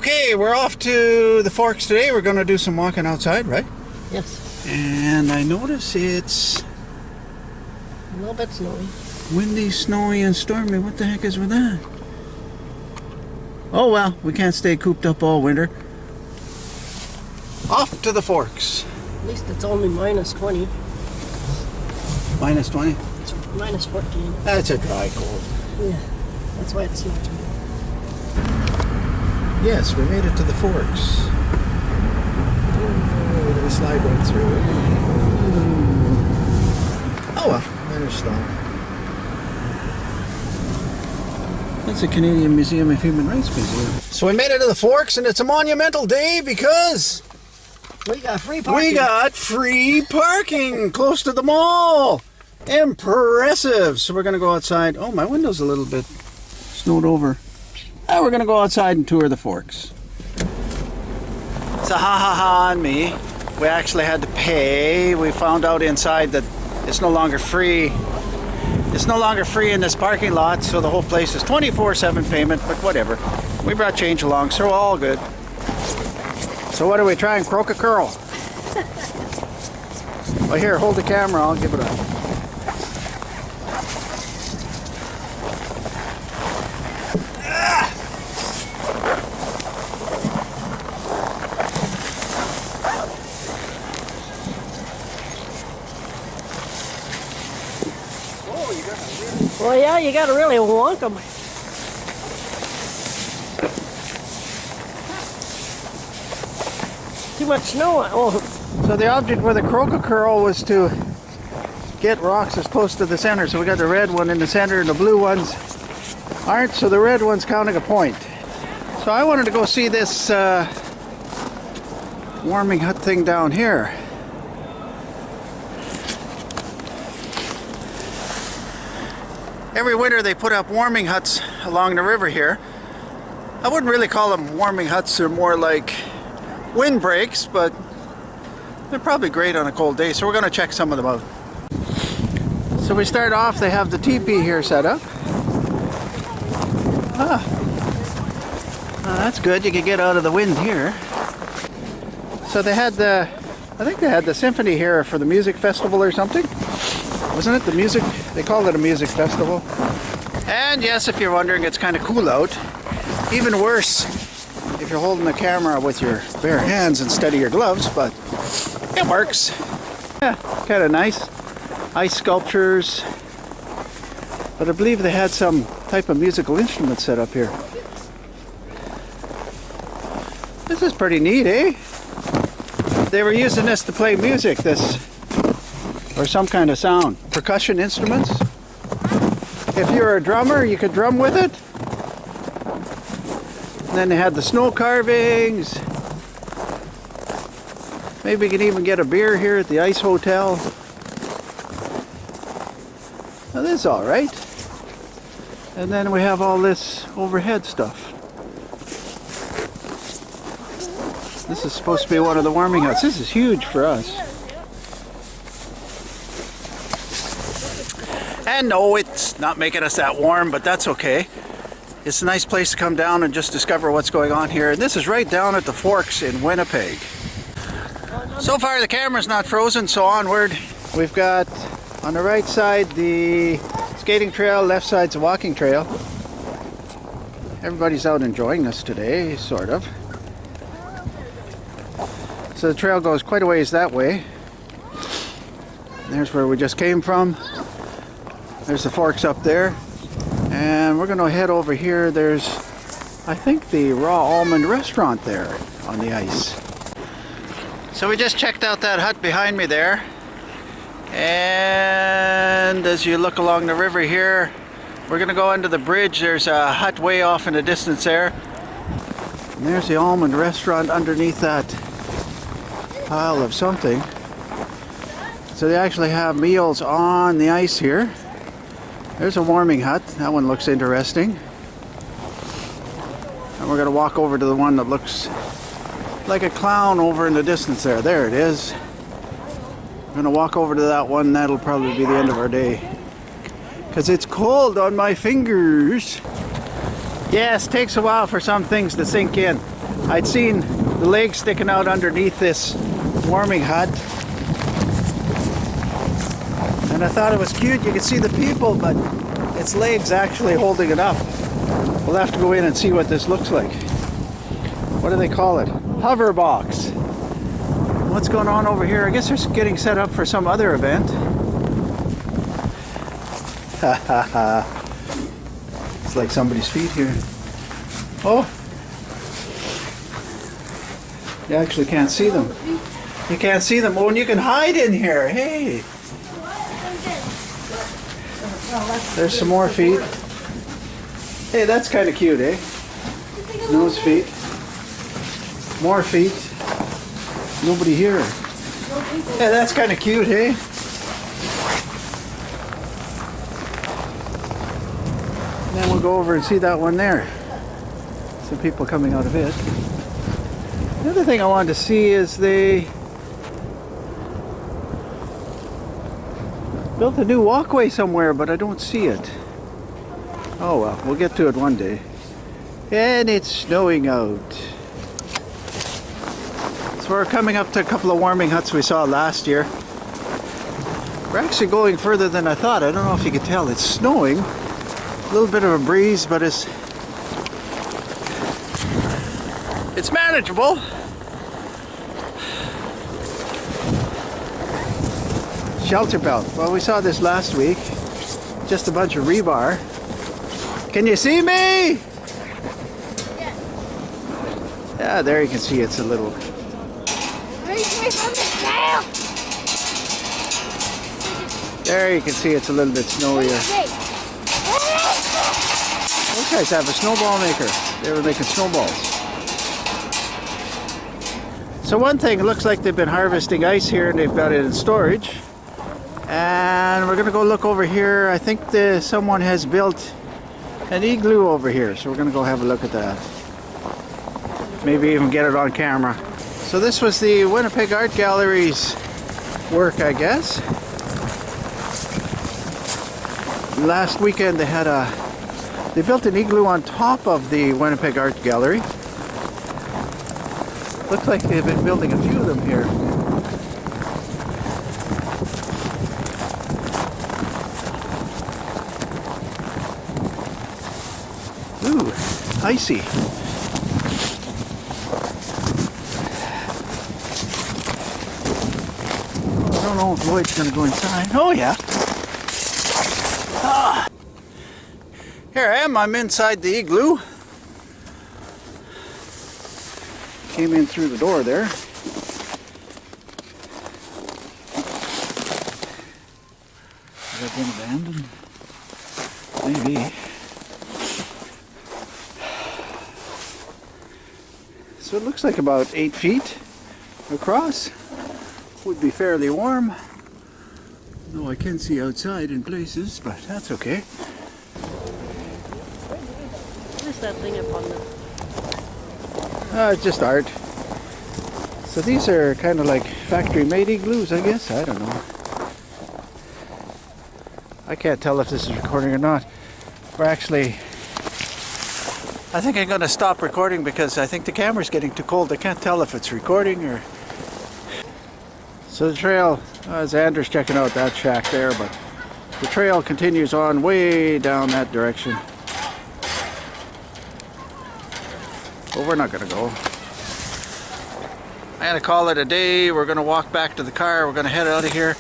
Okay, we're off to the Forks today. We're going to do some walking outside, right? Yes. And I notice it's A little bit snowy. windy, snowy, and stormy. What the heck is with that? Oh well, we can't stay cooped up all winter. Off to the Forks. At least it's only minus 20. Minus 20? It's minus 14. That's a dry cold. Yeah. That's why it's not too bad. Yes, we made it to the Forks. Oh, we're going to slide right through. Oh well, better stop. That's the Canadian Museum of Human Rights Museum. So we made it to the Forks, and it's a monumental day because We got free parking. we got free parking close to the mall. Impressive. So we're going to go outside. Oh, my window's a little bit snowed over. We're going to go outside and tour the Forks. It's a ha-ha-ha on me. We actually had to pay. We found out inside that it's no longer free. It's no longer free in this parking lot, so the whole place is 24/7 payment, but whatever. We brought change along, so we're all good. So what are we trying? Croak a curl? Well, here, hold the camera. I'll give it up. Well, yeah, you got to really wonk them. Too much snow. Oh, So the object with the croak a curl was to get rocks as close to the center. So we got the red one in the center and the blue ones aren't, so the red one's counting a point. So I wanted to go see this warming hut thing down here. Every winter they put up warming huts along the river here. I wouldn't really call them warming huts, they're more like windbreaks, but they're probably great on a cold day, so we're going to check some of them out. So we start off, they have the teepee here set up. That's good, you can get out of the wind here. So they had I think they had the symphony here for the music festival or something. Wasn't it the music? They called it a music festival. And yes, if you're wondering, it's kind of cool out. Even worse if you're holding the camera with your bare hands instead of your gloves, but it works. Yeah, kind of nice. Ice sculptures. But I believe they had some type of musical instrument set up here. This is pretty neat, eh? They were using this to play music, or some kind of sound. Percussion instruments. If you're a drummer, you could drum with it. And then they had the snow carvings. Maybe we can even get a beer here at the Ice Hotel. Now this is alright. And then we have all this overhead stuff. This is supposed to be one of the warming huts. This is huge for us. And no, it's not making us that warm, but that's okay. It's a nice place to come down and just discover what's going on here. And this is right down at the Forks in Winnipeg. So far the camera's not frozen, so onward. We've got on the right side the skating trail, left side's the walking trail. Everybody's out enjoying this today, sort of. So the trail goes quite a ways that way. There's where we just came from. There's the Forks up there. And we're going to head over here. There's, I think, the Raw Almond restaurant there on the ice. So we just checked out that hut behind me there. And as you look along the river here, we're going to go under the bridge. There's a hut way off in the distance there. And there's the Almond restaurant underneath that pile of something. So they actually have meals on the ice here. There's a warming hut. That one looks interesting. And we're going to walk over to the one that looks like a clown over in the distance there. There it is. We're going to walk over to that one. That'll probably be the end of our day. Because it's cold on my fingers. Yes, takes a while for some things to sink in. I'd seen the legs sticking out underneath this warming hut, and I thought it was cute. You could see the people, but its legs actually holding it up. We'll have to go in and see what this looks like. What do they call it? Hover box. What's going on over here? I guess they're getting set up for some other event. It's like somebody's feet here. Oh! You actually can't see them. You can't see them. Oh, and you can hide in here. Hey! There's some more feet. Hey, that's kind of cute, eh? Nose feet. More feet. Nobody here. Yeah, that's kind of cute, eh? And then we'll go over and see that one there. Some people coming out of it. The other thing I wanted to see is they built a new walkway somewhere, but I don't see it. Oh well, we'll get to it one day. And it's snowing out. So we're coming up to a couple of warming huts we saw last year. We're actually going further than I thought. I don't know if you could tell. It's snowing. A little bit of a breeze, but it's manageable. Shelter belt. Well, we saw this last week. Just a bunch of rebar. Can you see me? Yeah, there you can see it's a little. There you can see it's a little bit snowier. Those guys have a snowball maker. They were making snowballs. So one thing, it looks like they've been harvesting ice here and they've got it in storage. And we're going to go look over here. I think someone has built an igloo over here. So we're going to go have a look at that. Maybe even get it on camera. So this was the Winnipeg Art Gallery's work, I guess. Last weekend they built an igloo on top of the Winnipeg Art Gallery. Looks like they've been building a few of them here. Ooh, icy. I don't know if Lloyd's gonna go inside. Oh yeah. Ah. Here I am, I'm inside the igloo. Came in through the door there. Has that been abandoned? Maybe. So it looks like about 8 feet across. Would be fairly warm. Though I can see outside in places, but that's okay. What's that thing up on the... It's just art. So these are kind of like factory-made igloos, I guess. I don't know. I can't tell if this is recording or not. We're actually... I think I'm going to stop recording because I think the camera's getting too cold. I can't tell if it's recording or... So the trail, as Andrew's checking out that shack there, but the trail continues on way down that direction. But we're not going to go. I'm going to call it a day. We're going to walk back to the car. We're going to head out of here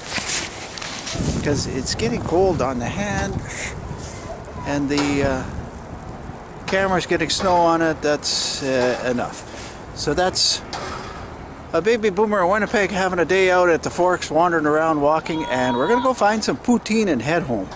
because it's getting cold on the hand and the camera's getting snow on it. That's enough. So that's a baby boomer in Winnipeg having a day out at the Forks, wandering around, walking, and we're going to go find some poutine and head home.